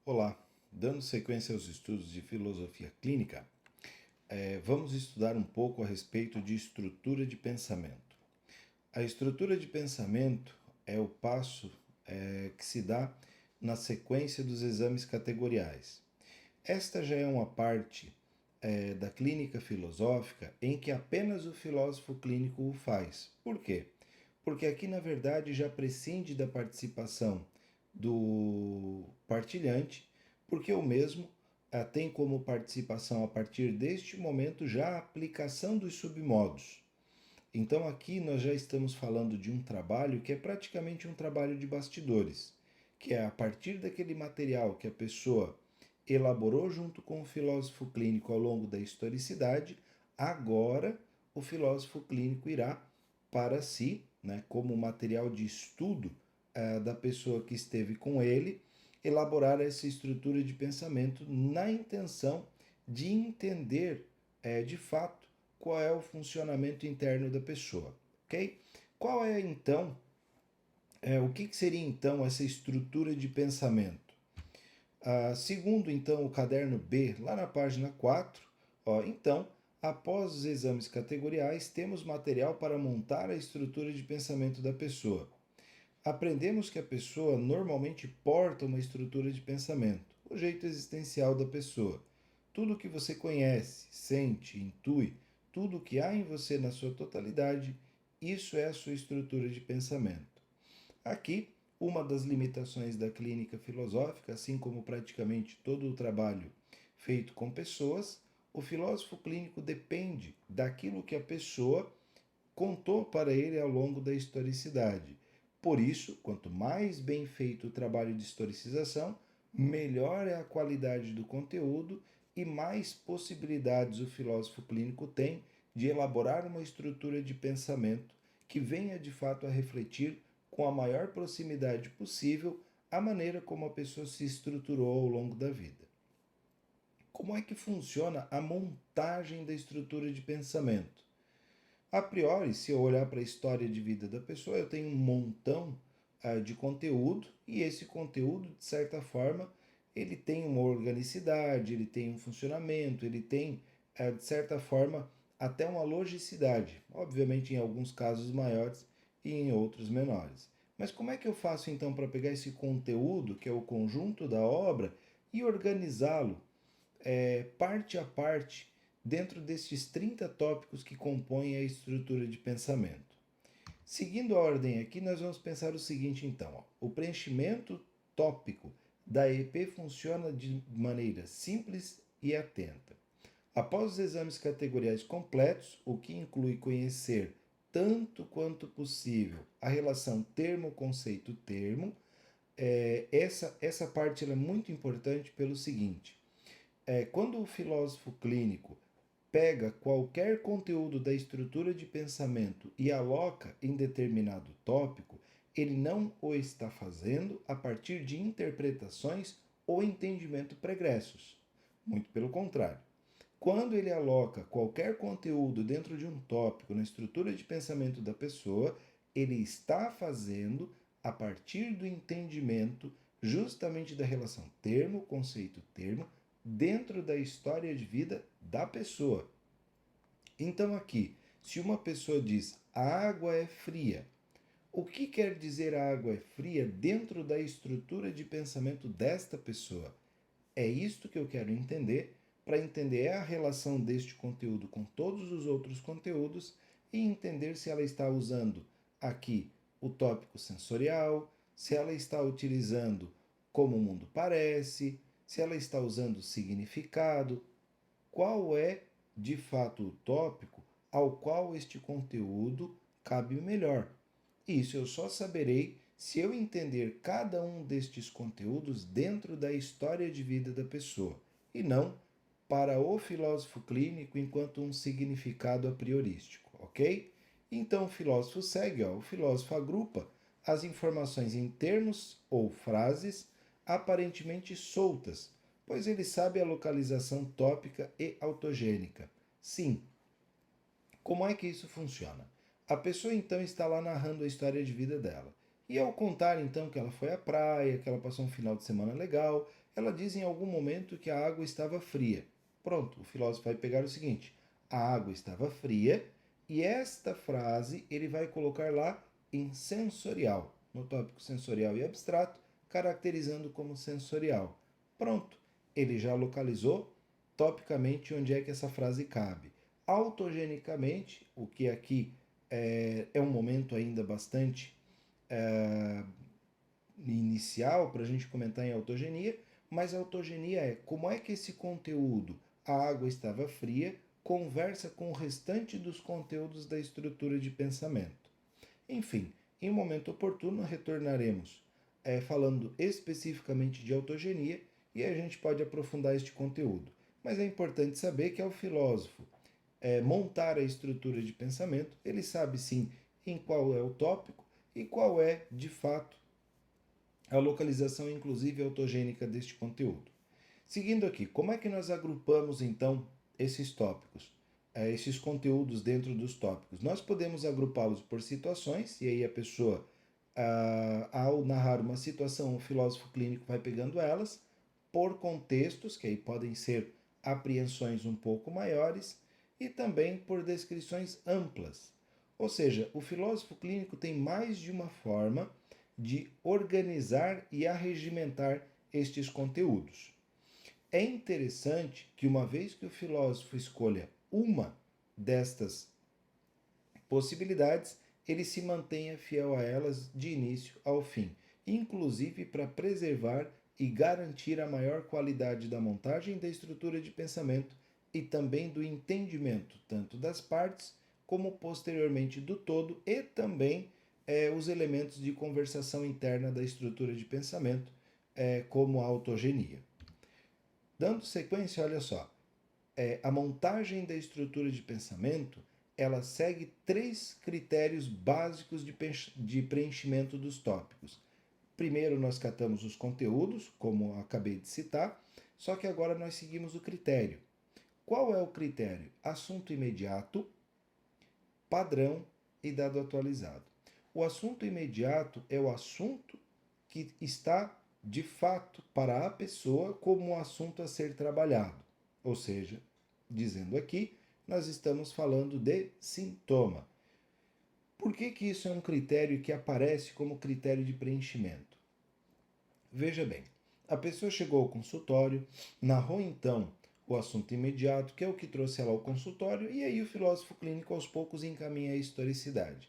Olá, dando sequência aos estudos de filosofia clínica, vamos estudar um pouco a respeito de estrutura de pensamento. A estrutura de pensamento é o passo que se dá na sequência dos exames categoriais. Esta já é uma parte da clínica filosófica em que apenas o filósofo clínico o faz. Por quê? Porque aqui, na verdade, já prescinde da participação do partilhante, porque o mesmo tem como participação, a partir deste momento, já a aplicação dos submodos. Então, aqui nós já estamos falando de um trabalho que é praticamente um trabalho de bastidores, que é a partir daquele material que a pessoa elaborou junto com o filósofo clínico ao longo da historicidade, agora o filósofo clínico irá para si, né, como material de estudo da pessoa que esteve com ele, elaborar essa estrutura de pensamento na intenção de entender de fato qual é o funcionamento interno da pessoa, ok? Qual é então, o que seria então essa estrutura de pensamento? Segundo então o caderno B, lá na página 4, então, após os exames categoriais, temos material para montar a estrutura de pensamento da pessoa. Aprendemos que a pessoa normalmente porta uma estrutura de pensamento, o jeito existencial da pessoa. Tudo o que você conhece, sente, intui, tudo o que há em você na sua totalidade, isso é a sua estrutura de pensamento. Aqui, uma das limitações da clínica filosófica, assim como praticamente todo o trabalho feito com pessoas, o filósofo clínico depende daquilo que a pessoa contou para ele ao longo da historicidade. Por isso, quanto mais bem feito o trabalho de historicização, melhor é a qualidade do conteúdo e mais possibilidades o filósofo clínico tem de elaborar uma estrutura de pensamento que venha de fato a refletir com a maior proximidade possível a maneira como a pessoa se estruturou ao longo da vida. Como é que funciona a montagem da estrutura de pensamento? A priori, se eu olhar para a história de vida da pessoa, eu tenho um montão de conteúdo e esse conteúdo, de certa forma, ele tem uma organicidade, ele tem um funcionamento, ele tem, de certa forma, até uma logicidade. Obviamente, em alguns casos maiores e em outros menores. Mas como é que eu faço então para pegar esse conteúdo, que é o conjunto da obra, e organizá-lo parte a parte dentro destes 30 tópicos que compõem a estrutura de pensamento? Seguindo a ordem aqui, nós vamos pensar o seguinte então. O preenchimento tópico da EP funciona de maneira simples e atenta. Após os exames categoriais completos, o que inclui conhecer tanto quanto possível a relação termo-conceito-termo, essa parte é muito importante pelo seguinte: quando o filósofo clínico pega qualquer conteúdo da estrutura de pensamento e aloca em determinado tópico, ele não o está fazendo a partir de interpretações ou entendimento pregressos. Muito pelo contrário. Quando ele aloca qualquer conteúdo dentro de um tópico na estrutura de pensamento da pessoa, ele está fazendo a partir do entendimento justamente da relação termo-conceito-termo dentro da história de vida da pessoa. Então, aqui, se uma pessoa diz a água é fria, o que quer dizer a água é fria dentro da estrutura de pensamento desta pessoa? É isto que eu quero entender para entender a relação deste conteúdo com todos os outros conteúdos e entender se ela está usando aqui o tópico sensorial, se ela está utilizando como o mundo parece, se ela está usando significado, qual é de fato o tópico ao qual este conteúdo cabe melhor. Isso eu só saberei se eu entender cada um destes conteúdos dentro da história de vida da pessoa, e não para o filósofo clínico enquanto um significado a priorístico, ok? Então o filósofo segue, o filósofo agrupa as informações em termos ou frases aparentemente soltas, pois ele sabe a localização tópica e autogênica. Sim, como é que isso funciona? A pessoa então está lá narrando a história de vida dela. E ao contar então que ela foi à praia, que ela passou um final de semana legal, ela diz em algum momento que a água estava fria. Pronto, o filósofo vai pegar o seguinte: a água estava fria, e esta frase ele vai colocar lá em sensorial, no tópico sensorial e abstrato, caracterizando como sensorial. Pronto, ele já localizou topicamente onde é que essa frase cabe. Autogenicamente, o que aqui é um momento ainda bastante inicial para a gente comentar em autogenia, mas a autogenia é como é que esse conteúdo, a água estava fria, conversa com o restante dos conteúdos da estrutura de pensamento. Enfim, em um momento oportuno retornaremos falando especificamente de autogenia e a gente pode aprofundar este conteúdo. Mas é importante saber que ao filósofo montar a estrutura de pensamento, ele sabe sim em qual é o tópico e qual é, de fato, a localização inclusive autogênica deste conteúdo. Seguindo aqui, como é que nós agrupamos então esses tópicos, esses conteúdos dentro dos tópicos? Nós podemos agrupá-los por situações, e aí a pessoa, ao narrar uma situação, o filósofo clínico vai pegando elas, por contextos, que aí podem ser apreensões um pouco maiores, e também por descrições amplas. Ou seja, o filósofo clínico tem mais de uma forma de organizar e arregimentar estes conteúdos. É interessante que, uma vez que o filósofo escolha uma destas possibilidades, ele se mantenha fiel a elas de início ao fim, inclusive para preservar e garantir a maior qualidade da montagem da estrutura de pensamento e também do entendimento, tanto das partes como posteriormente do todo, e também os elementos de conversação interna da estrutura de pensamento, como a autogenia. Dando sequência, olha só, a montagem da estrutura de pensamento, ela segue 3 critérios básicos de preenchimento dos tópicos. Primeiro nós catamos os conteúdos, como acabei de citar, só que agora nós seguimos o critério. Qual é o critério? Assunto imediato, padrão e dado atualizado. O assunto imediato é o assunto que está de fato para a pessoa como um assunto a ser trabalhado. Ou seja, dizendo aqui, nós estamos falando de sintoma. Por que isso é um critério que aparece como critério de preenchimento? Veja bem, a pessoa chegou ao consultório, narrou então o assunto imediato, que é o que trouxe ela ao consultório, e aí o filósofo clínico aos poucos encaminha a historicidade.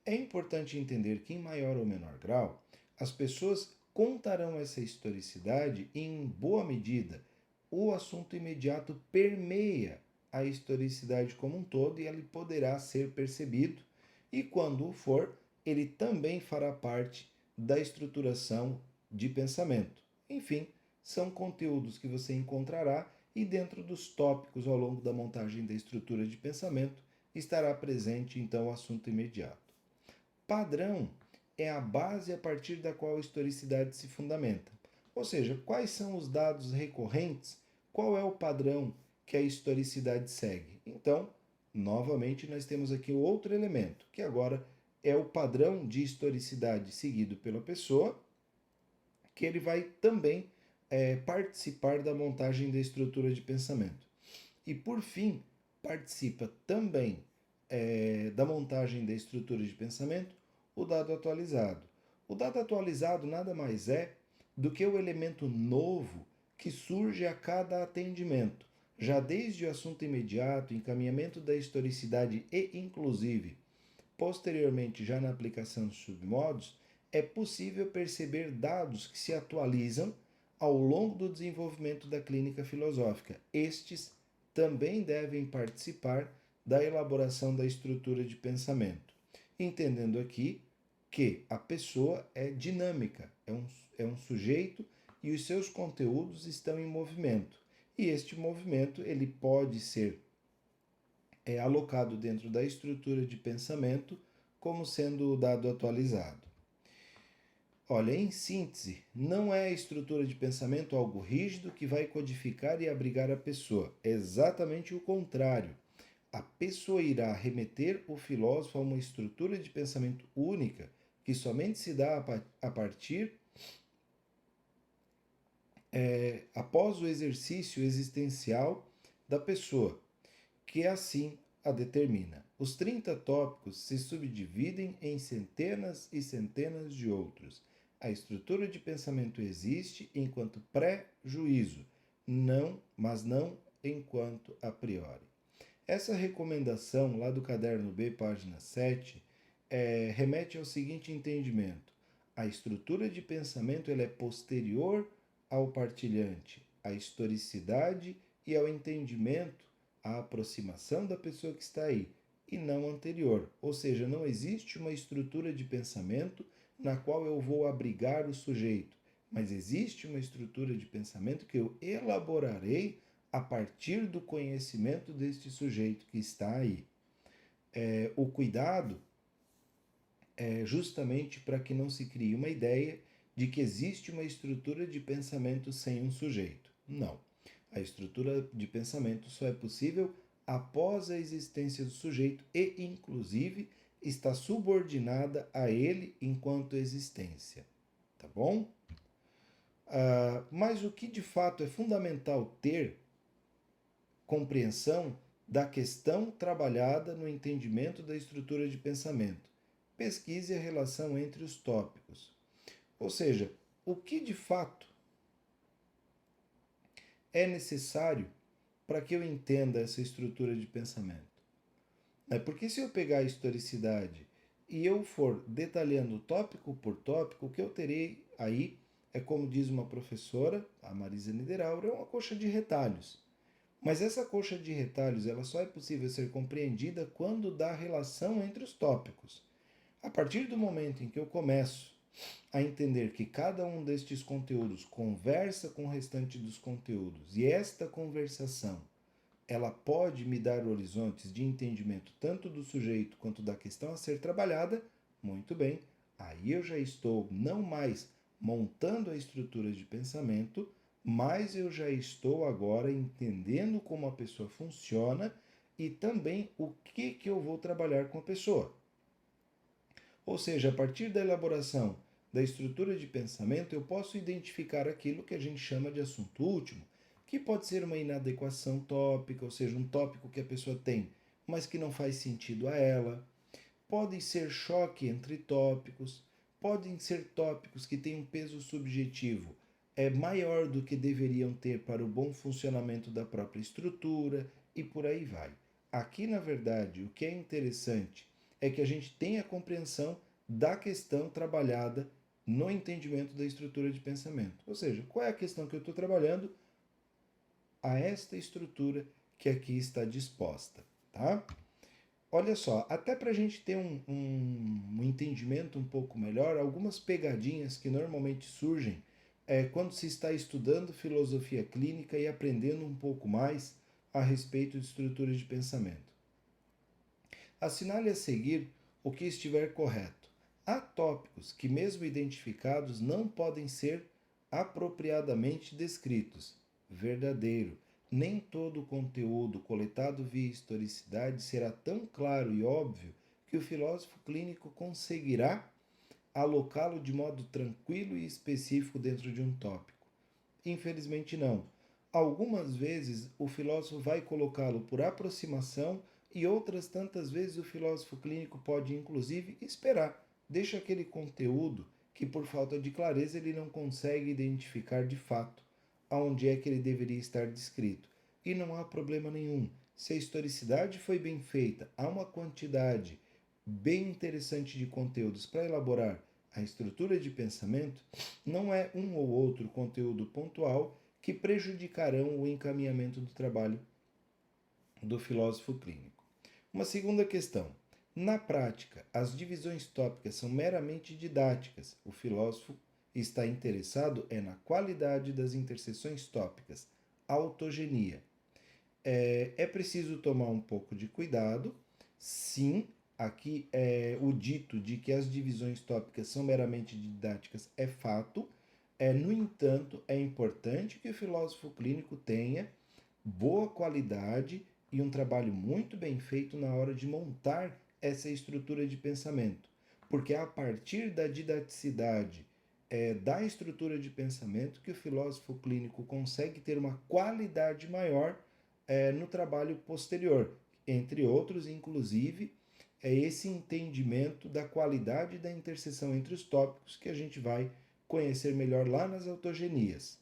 É importante entender que, em maior ou menor grau, as pessoas contarão essa historicidade e, em boa medida, o assunto imediato permeia a historicidade como um todo e ele poderá ser percebido, e quando o for, ele também fará parte da estruturação de pensamento. Enfim, são conteúdos que você encontrará e dentro dos tópicos ao longo da montagem da estrutura de pensamento estará presente então o assunto imediato. Padrão é a base a partir da qual a historicidade se fundamenta. Ou seja, quais são os dados recorrentes, qual é o padrão que a historicidade segue. Então, novamente, nós temos aqui outro elemento, que agora é o padrão de historicidade seguido pela pessoa, que ele vai também participar da montagem da estrutura de pensamento. E, por fim, participa também da montagem da estrutura de pensamento o dado atualizado. O dado atualizado nada mais é do que o elemento novo que surge a cada atendimento, já desde o assunto imediato, encaminhamento da historicidade e, inclusive, posteriormente, já na aplicação dos submodos, é possível perceber dados que se atualizam ao longo do desenvolvimento da clínica filosófica. Estes também devem participar da elaboração da estrutura de pensamento, entendendo aqui que a pessoa é dinâmica, é um sujeito e os seus conteúdos estão em movimento. E este movimento ele pode ser alocado dentro da estrutura de pensamento como sendo o dado atualizado. Olha, em síntese, não é a estrutura de pensamento algo rígido que vai codificar e abrigar a pessoa. É exatamente o contrário. A pessoa irá remeter o filósofo a uma estrutura de pensamento única que somente se dá a partir após o exercício existencial da pessoa, que assim a determina. Os 30 tópicos se subdividem em centenas e centenas de outros. A estrutura de pensamento existe enquanto pré-juízo, mas não enquanto a priori. Essa recomendação, lá do caderno B, página 7, remete ao seguinte entendimento. A estrutura de pensamento ela é posterior ao partilhante, à historicidade e ao entendimento, à aproximação da pessoa que está aí, e não anterior. Ou seja, não existe uma estrutura de pensamento na qual eu vou abrigar o sujeito, mas existe uma estrutura de pensamento que eu elaborarei a partir do conhecimento deste sujeito que está aí. O cuidado é justamente para que não se crie uma ideia de que existe uma estrutura de pensamento sem um sujeito. Não. A estrutura de pensamento só é possível após a existência do sujeito e, inclusive, está subordinada a ele enquanto existência. Tá bom? Mas o que de fato é fundamental ter compreensão da questão trabalhada no entendimento da estrutura de pensamento. Pesquise a relação entre os tópicos. Ou seja, o que de fato é necessário para que eu entenda essa estrutura de pensamento? Porque se eu pegar a historicidade e eu for detalhando tópico por tópico, o que eu terei aí é, como diz uma professora, a Marisa Niederauer, é uma coxa de retalhos. Mas essa coxa de retalhos ela só é possível ser compreendida quando dá relação entre os tópicos. A partir do momento em que eu começo a entender que cada um destes conteúdos conversa com o restante dos conteúdos e esta conversação ela pode me dar horizontes de entendimento tanto do sujeito quanto da questão a ser trabalhada, muito bem, aí eu já estou não mais montando a estrutura de pensamento, mas eu já estou agora entendendo como a pessoa funciona e também o que eu vou trabalhar com a pessoa. Ou seja, a partir da elaboração da estrutura de pensamento, eu posso identificar aquilo que a gente chama de assunto último, que pode ser uma inadequação tópica, ou seja, um tópico que a pessoa tem, mas que não faz sentido a ela. Podem ser choque entre tópicos, podem ser tópicos que têm um peso subjetivo maior do que deveriam ter para o bom funcionamento da própria estrutura e por aí vai. Aqui, na verdade, o que é interessante é que a gente tenha a compreensão da questão trabalhada no entendimento da estrutura de pensamento. Ou seja, qual é a questão que eu estou trabalhando? A esta estrutura que aqui está disposta, tá? Olha só, até para a gente ter um entendimento um pouco melhor, algumas pegadinhas que normalmente surgem quando se está estudando filosofia clínica e aprendendo um pouco mais a respeito de estruturas de pensamento. Assinale a seguir o que estiver correto. Há tópicos que, mesmo identificados, não podem ser apropriadamente descritos. Verdadeiro. Nem todo o conteúdo coletado via historicidade será tão claro e óbvio que o filósofo clínico conseguirá alocá-lo de modo tranquilo e específico dentro de um tópico. Infelizmente não. Algumas vezes o filósofo vai colocá-lo por aproximação e outras tantas vezes o filósofo clínico pode inclusive esperar, deixa aquele conteúdo que por falta de clareza ele não consegue identificar de fato aonde é que ele deveria estar descrito. E não há problema nenhum. Se a historicidade foi bem feita, há uma quantidade bem interessante de conteúdos para elaborar a estrutura de pensamento, não é um ou outro conteúdo pontual que prejudicarão o encaminhamento do trabalho do filósofo clínico. Uma segunda questão. Na prática, as divisões tópicas são meramente didáticas. O filósofo está interessado na qualidade das interseções tópicas, autogenia. É preciso tomar um pouco de cuidado. Sim, aqui o dito de que as divisões tópicas são meramente didáticas é fato. No entanto, é importante que o filósofo clínico tenha boa qualidade e um trabalho muito bem feito na hora de montar essa estrutura de pensamento. porque é a partir da didaticidade da estrutura de pensamento que o filósofo clínico consegue ter uma qualidade maior no trabalho posterior, entre outros, inclusive, é esse entendimento da qualidade da interseção entre os tópicos que a gente vai conhecer melhor lá nas autogenias.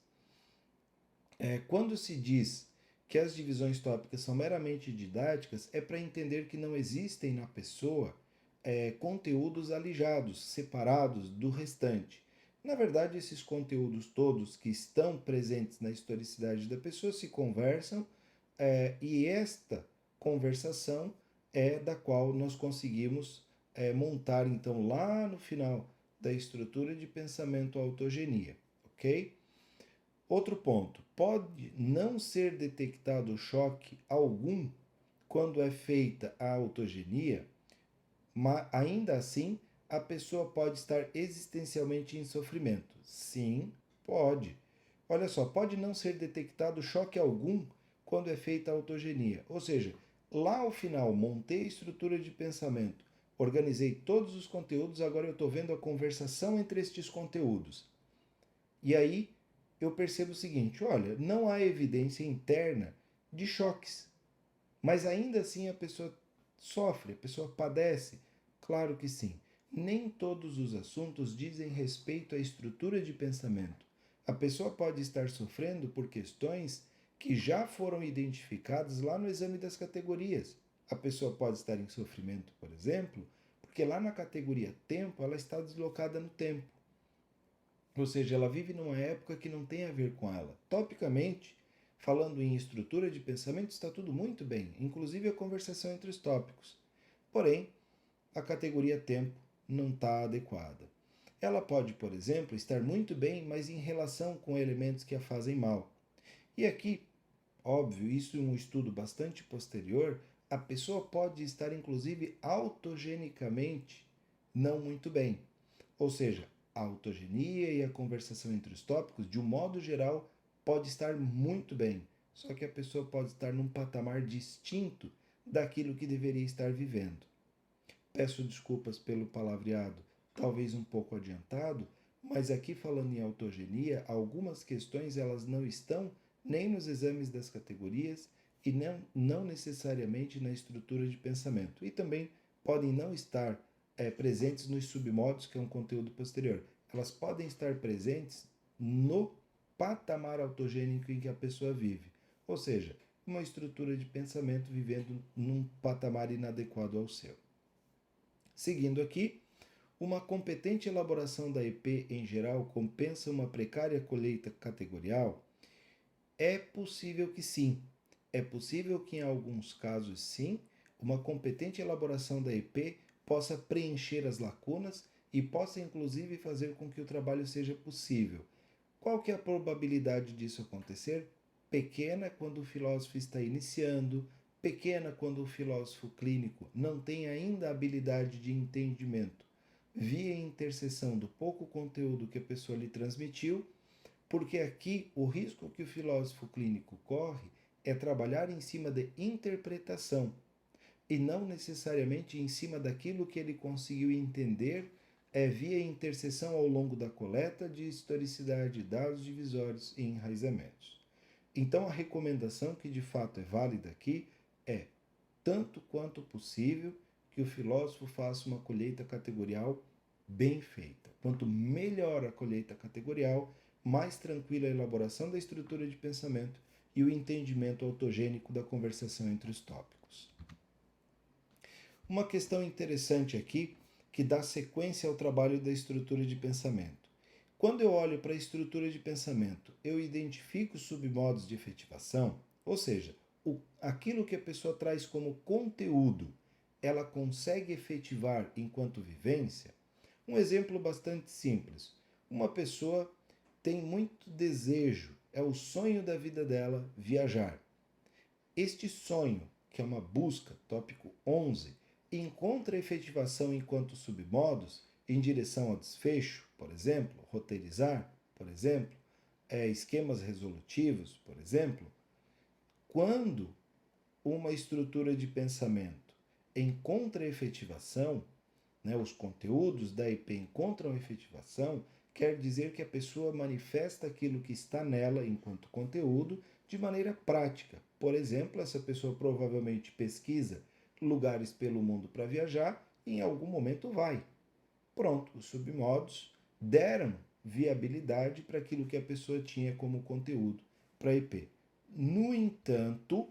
Quando se diz que as divisões tópicas são meramente didáticas, é para entender que não existem na pessoa conteúdos alijados, separados do restante. Na verdade, esses conteúdos todos que estão presentes na historicidade da pessoa se conversam e esta conversação é da qual nós conseguimos montar, então, lá no final da estrutura de pensamento a autogenia, ok? Outro ponto, pode não ser detectado choque algum quando é feita a autogenia, mas ainda assim a pessoa pode estar existencialmente em sofrimento. Sim, pode. Olha só, pode não ser detectado choque algum quando é feita a autogenia. Ou seja, lá ao final, montei a estrutura de pensamento, organizei todos os conteúdos, agora eu estou vendo a conversação entre estes conteúdos. E aí eu percebo o seguinte, olha, não há evidência interna de choques, mas ainda assim a pessoa sofre, a pessoa padece. Claro que sim. Nem todos os assuntos dizem respeito à estrutura de pensamento. A pessoa pode estar sofrendo por questões que já foram identificadas lá no exame das categorias. A pessoa pode estar em sofrimento, por exemplo, porque lá na categoria tempo ela está deslocada no tempo. Ou seja, ela vive numa época que não tem a ver com ela. Topicamente, falando em estrutura de pensamento, está tudo muito bem, inclusive a conversação entre os tópicos. Porém, a categoria tempo não está adequada. Ela pode, por exemplo, estar muito bem, mas em relação com elementos que a fazem mal. E aqui, óbvio, isso é um estudo bastante posterior, a pessoa pode estar inclusive autogenicamente não muito bem. Ou seja, a autogenia e a conversação entre os tópicos, de um modo geral, pode estar muito bem. Só que a pessoa pode estar num patamar distinto daquilo que deveria estar vivendo. Peço desculpas pelo palavreado, talvez um pouco adiantado, mas aqui falando em autogenia, algumas questões elas não estão nem nos exames das categorias e não necessariamente na estrutura de pensamento. E também podem não estar presentes nos submodos, que é um conteúdo posterior. Elas podem estar presentes no patamar autogênico em que a pessoa vive. Ou seja, uma estrutura de pensamento vivendo num patamar inadequado ao seu. Seguindo aqui, uma competente elaboração da EP em geral compensa uma precária colheita categorial? É possível que sim. É possível que em alguns casos sim, uma competente elaboração da EP possa preencher as lacunas e possa inclusive fazer com que o trabalho seja possível. Qual que é a probabilidade disso acontecer? Pequena quando o filósofo está iniciando, pequena quando o filósofo clínico não tem ainda a habilidade de entendimento via interseção do pouco conteúdo que a pessoa lhe transmitiu, porque aqui o risco que o filósofo clínico corre é trabalhar em cima de interpretação e não necessariamente em cima daquilo que ele conseguiu entender via interseção ao longo da coleta de historicidade, dados divisórios e enraizamentos. Então a recomendação que de fato é válida aqui é, tanto quanto possível, que o filósofo faça uma colheita categorial bem feita. Quanto melhor a colheita categorial, mais tranquila a elaboração da estrutura de pensamento e o entendimento autogênico da conversação entre os tópicos. Uma questão interessante aqui, que dá sequência ao trabalho da estrutura de pensamento. Quando eu olho para a estrutura de pensamento, eu identifico submodos de efetivação, ou seja, aquilo que a pessoa traz como conteúdo, ela consegue efetivar enquanto vivência? Um exemplo bastante simples. Uma pessoa tem muito desejo, é o sonho da vida dela viajar. Este sonho, que é uma busca, tópico 11, encontra efetivação enquanto submodos em direção ao desfecho, por exemplo, roteirizar, por exemplo, esquemas resolutivos, por exemplo, quando uma estrutura de pensamento encontra efetivação, né, os conteúdos da IP encontram efetivação, quer dizer que a pessoa manifesta aquilo que está nela enquanto conteúdo de maneira prática. Por exemplo, essa pessoa provavelmente pesquisa lugares pelo mundo para viajar e em algum momento vai. Pronto, os submodos deram viabilidade para aquilo que a pessoa tinha como conteúdo para a IP. No entanto,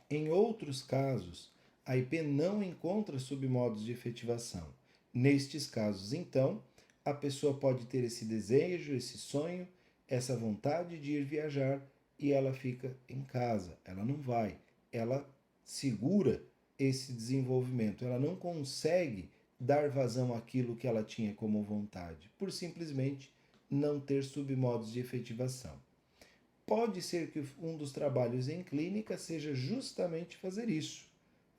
em outros casos, a IP não encontra submodos de efetivação. Nestes casos, então, a pessoa pode ter esse desejo, esse sonho, essa vontade de ir viajar e ela fica em casa, ela não vai, ela segura esse desenvolvimento, ela não consegue dar vazão àquilo que ela tinha como vontade, por simplesmente não ter submodos de efetivação. Pode ser que um dos trabalhos em clínica seja justamente fazer isso,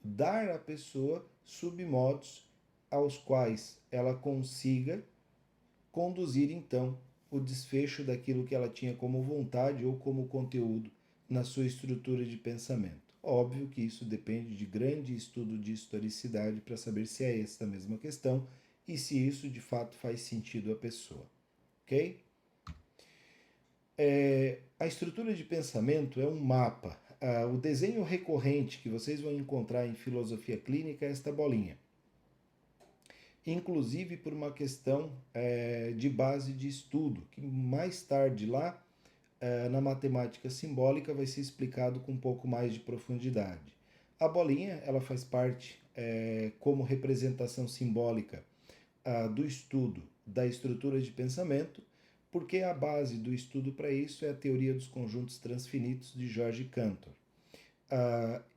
dar à pessoa submodos aos quais ela consiga conduzir então o desfecho daquilo que ela tinha como vontade ou como conteúdo na sua estrutura de pensamento. Óbvio que isso depende de grande estudo de historicidade para saber se é esta mesma questão e se isso de fato faz sentido à pessoa. Ok? A estrutura de pensamento é um mapa. O desenho recorrente que vocês vão encontrar em filosofia clínica é esta bolinha. Inclusive por uma questão de base de estudo, que mais tarde lá na matemática simbólica vai ser explicado com um pouco mais de profundidade. A bolinha ela faz parte como representação simbólica do estudo da estrutura de pensamento, porque a base do estudo para isso é a teoria dos conjuntos transfinitos de George Cantor.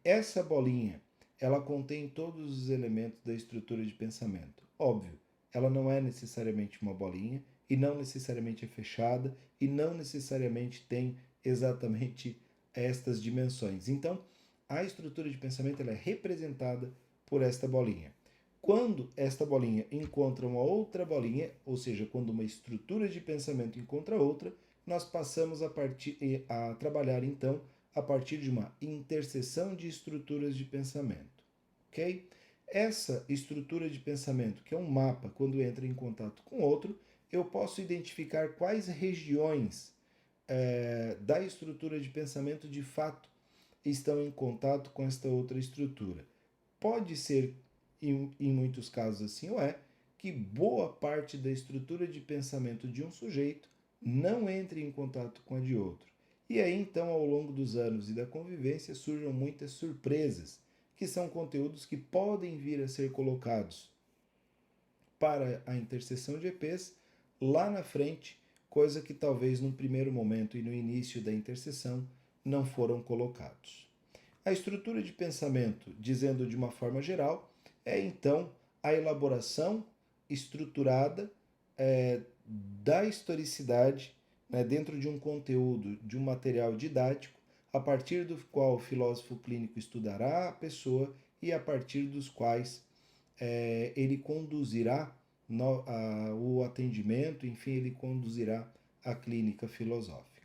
Essa bolinha ela contém todos os elementos da estrutura de pensamento. Óbvio, ela não é necessariamente uma bolinha e não necessariamente é fechada e não necessariamente tem exatamente estas dimensões. Então, a estrutura de pensamento ela é representada por esta bolinha. Quando esta bolinha encontra uma outra bolinha, ou seja, quando uma estrutura de pensamento encontra outra, nós passamos a trabalhar então a partir de uma interseção de estruturas de pensamento, ok? Essa estrutura de pensamento, que é um mapa, quando entra em contato com outro, eu posso identificar quais regiões da estrutura de pensamento de fato estão em contato com esta outra estrutura. Pode ser, em muitos casos assim que boa parte da estrutura de pensamento de um sujeito não entre em contato com a de outro. E aí, então, ao longo dos anos e da convivência, surjam muitas surpresas, que são conteúdos que podem vir a ser colocados para a interseção de EPs lá na frente, coisa que talvez no primeiro momento e no início da interseção não foram colocados. A estrutura de pensamento, dizendo de uma forma geral, é então a elaboração estruturada da historicidade dentro de um conteúdo, de um material didático, a partir do qual o filósofo clínico estudará a pessoa e a partir dos quais ele conduzirá o atendimento, enfim, ele conduzirá a clínica filosófica.